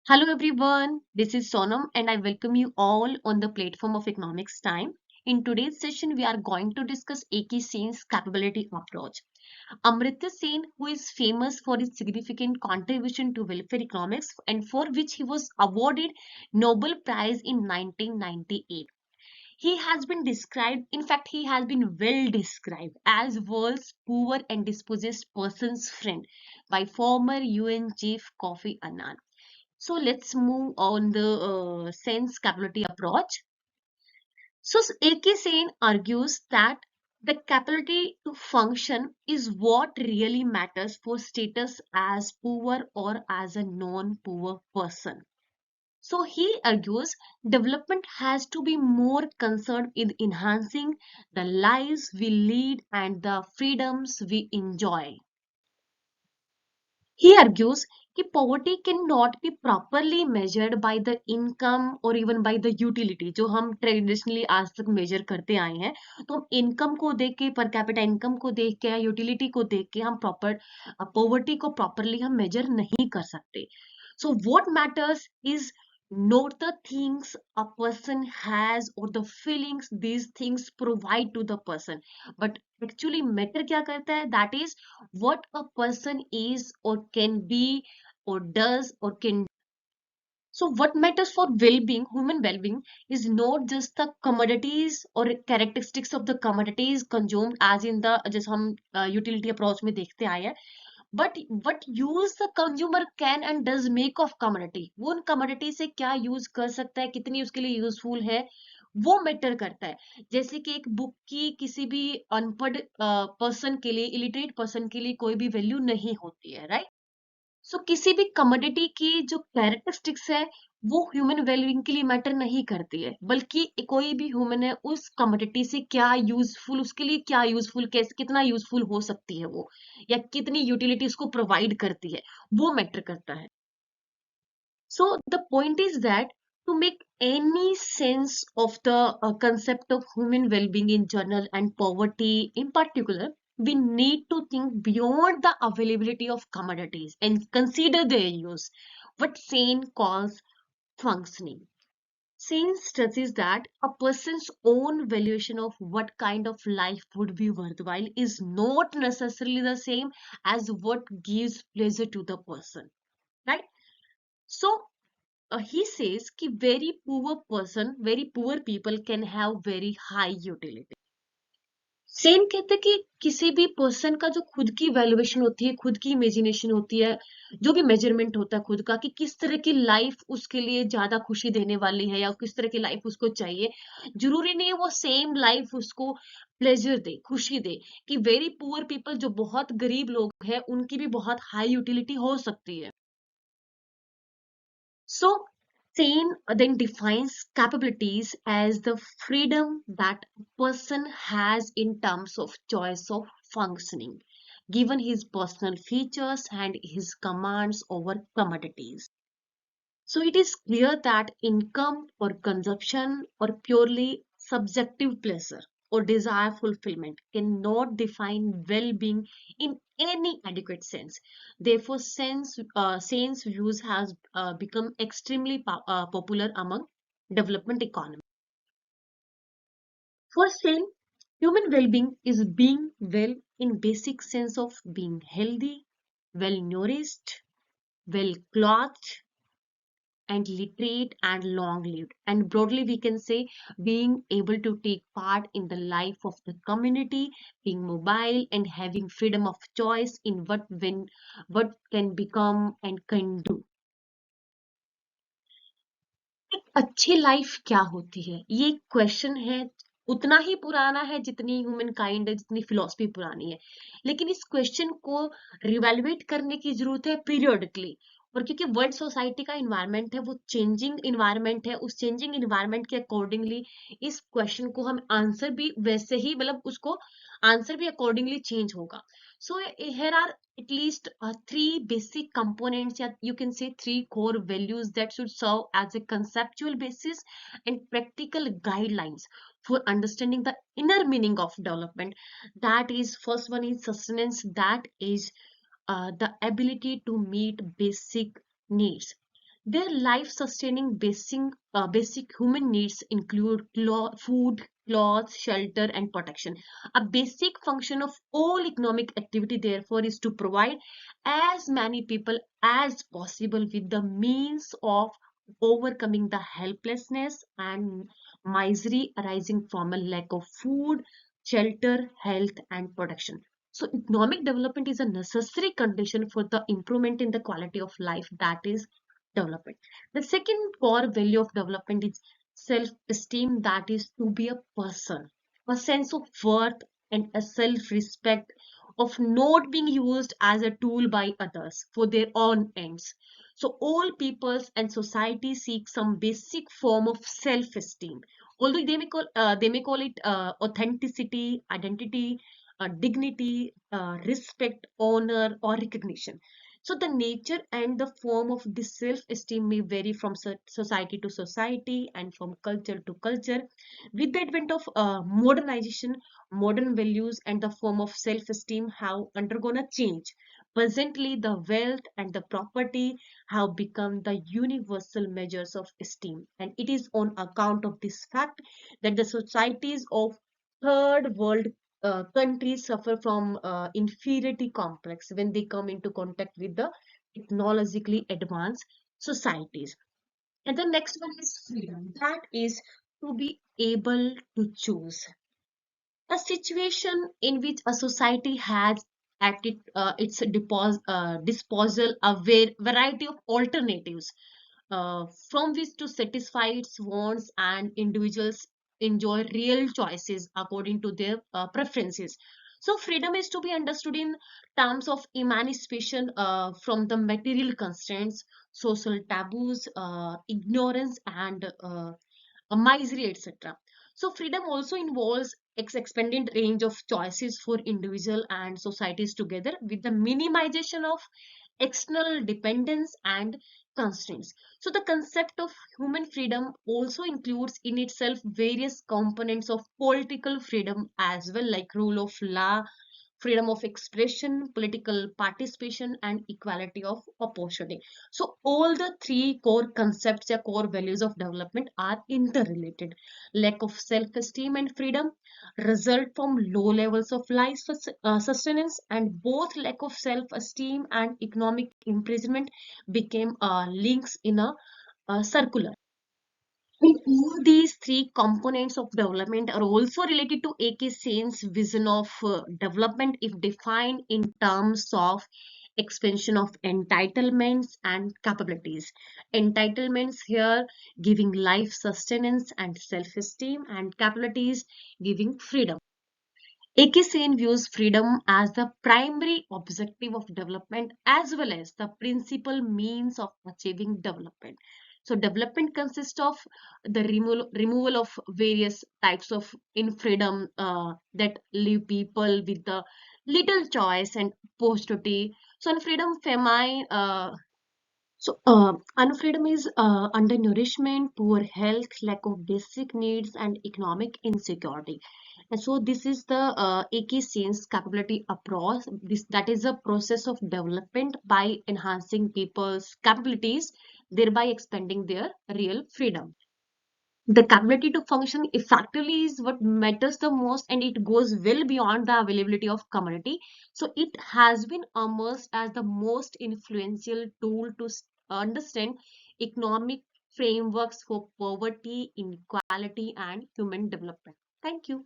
Hello everyone, this is Sonam and I welcome you all on the platform of Economics Time. In today's session, we are going to discuss A.K. Sen's capability approach. Amartya Sen, who is famous for his significant contribution to welfare economics and for which he was awarded Nobel Prize in 1998. He has been described, in fact, he has been well described as world's poor and dispossessed person's friend by former UN Chief Kofi Annan. So let's move on the sense capability approach. So A.K. Sen argues that the capability to function is what really matters for status as poor or as a non-poor person. So he argues development has to be more concerned in enhancing the lives we lead and the freedoms we enjoy. He argues that poverty cannot be properly measured by the income or even by the utility जो हम traditionally आज तक measure करते आए हैं तो हम income को देख के per capita income को देख के utility को देख के हम proper poverty को properly हम measure नहीं कर सकते. So what matters is not the things a person has or the feelings these things provide to the person, but actually matter क्या करता है, that is what a person is or can be or does or can. So what matters for well-being, human well-being, is not just the commodities or characteristics of the commodities consumed as in the जैसे हम utility approach में देखते आए हैं, but what use the consumer can and does make of commodity. वो उन commodity से क्या use कर सकता है, कितनी उसके लिए useful है, वो मैटर करता है. जैसे कि एक बुक की किसी भी अनपढ़ पर्सन के लिए, इलिटरेट पर्सन के लिए कोई भी वैल्यू नहीं होती है, राइट. सो किसी भी कमोडिटी की जो कैरेक्टरिस्टिक्स है वो ह्यूमन वेलबींग के लिए मैटर नहीं करती है, बल्कि कोई भी ह्यूमन है उस कमोडिटी से क्या यूजफुल, उसके लिए क्या यूजफुल, कैसे कितना यूजफुल हो सकती है वो, या कितनी यूटिलिटी उसको प्रोवाइड करती है, वो मैटर करता है. So the point is that to make any sense of the concept of human well-being in general and poverty in particular, we need to think beyond the availability of commodities and consider their use, what Sen calls functioning. Sen stresses that a person's own valuation of what kind of life would be worthwhile is not necessarily the same as what gives pleasure to the person, right? So he says कि very poor people can have very high utility. Sen कहते हैं कि किसी भी person का जो खुद की वैल्यूएशन होती है, खुद की इमेजिनेशन होती है, जो भी मेजरमेंट होता है खुद का कि किस तरह की लाइफ उसके लिए ज्यादा खुशी देने वाली है या किस तरह की लाइफ उसको चाहिए, जरूरी नहीं है वो सेम लाइफ उसको प्लेजर दे, खुशी दे. कि वेरी पुअर पीपल, जो बहुत गरीब लोग हैं, उनकी भी बहुत हाई यूटिलिटी हो सकती है. So, Sane then defines capabilities as the freedom that a person has in terms of choice of functioning, given his personal features and his commands over commodities. So, it is clear that income or consumption or purely subjective pleasure or desire fulfillment cannot define well-being in any adequate sense. Therefore, Sane's views has become extremely popular among development economies. For Sane, human well-being is being well in basic sense of being healthy, well nourished, well clothed, and literate and long lived, and broadly we can say being able to take part in the life of the community, being mobile and having freedom of choice in what can become and can do. एक अच्छी life क्या होती है, ये question है, उतना ही पुराना है जितनी ह्यूमन काइंड है, जितनी फिलोसफी पुरानी है. लेकिन इस क्वेश्चन को रिवैल्युएट करने की जरूरत है पीरियोडिकली. और क्योंकि वर्ल्ड सोसाइटी का इन्वायरमेंट है, वो चेंजिंग इन्वायरमेंट है, उस चेंजिंग इन्वायरमेंट के अकॉर्डिंगली इस क्वेश्चन को हम आंसर भी वैसे ही, मतलब उसको आंसर भी अकॉर्डिंगली चेंज होगा. So here are at least three basic components, yeah, you can say three core values that should serve as a conceptual basis and practical guidelines for understanding the inner meaning of development. That is, first one is sustenance, that is the ability to meet basic needs. Their life-sustaining basic human needs include food, clothes, shelter, and protection. A basic function of all economic activity, therefore, is to provide as many people as possible with the means of overcoming the helplessness and misery arising from a lack of food, shelter, health, and protection. So, economic development is a necessary condition for the improvement in the quality of life, that is development. The second core value of development is self-esteem, that is to be a person, a sense of worth and a self-respect of not being used as a tool by others for their own ends. So all peoples and society seek some basic form of self-esteem. Although they may call it authenticity, identity, dignity, respect, honor, or recognition. So the nature and the form of this self-esteem may vary from society to society and from culture to culture. With the advent of modernization, modern values and the form of self-esteem have undergone a change. Presently, the wealth and the property have become the universal measures of esteem. And it is on account of this fact that the societies of third world countries suffer from inferiority complex when they come into contact with the technologically advanced societies. And the next one is freedom. That is to be able to choose. A situation in which a society has at its disposal a variety of alternatives from which to satisfy its wants, and individuals enjoy real choices according to their preferences. So freedom is to be understood in terms of emancipation from the material constraints, social taboos, ignorance, and misery, etc. So freedom also involves expanded range of choices for individual and societies together with the minimization of external dependence and constraints. So the concept of human freedom also includes in itself various components of political freedom as well, like rule of law, freedom of expression, political participation, and equality of opportunity. So all the three core concepts or core values of development are interrelated. Lack of self-esteem and freedom result from low levels of life sustenance, and both lack of self-esteem and economic imprisonment became links in a circular. And all these three components of development are also related to AK Sen's vision of development if defined in terms of expansion of entitlements and capabilities. Entitlements here giving life sustenance and self-esteem, and capabilities giving freedom. AK Sen views freedom as the primary objective of development as well as the principal means of achieving development. So, development consists of the removal of various types of infreedom that leave people with the little choice and opportunity. So, unfreedom, famine, unfreedom is undernourishment, poor health, lack of basic needs, and economic insecurity. And so, this is the AK scenes capability approach. This that is a process of development by enhancing people's capabilities, thereby expanding their real freedom. The capability to function effectively is what matters the most, and it goes well beyond the availability of commodity. So it has been emerged as the most influential tool to understand economic frameworks for poverty, inequality, and human development. Thank you.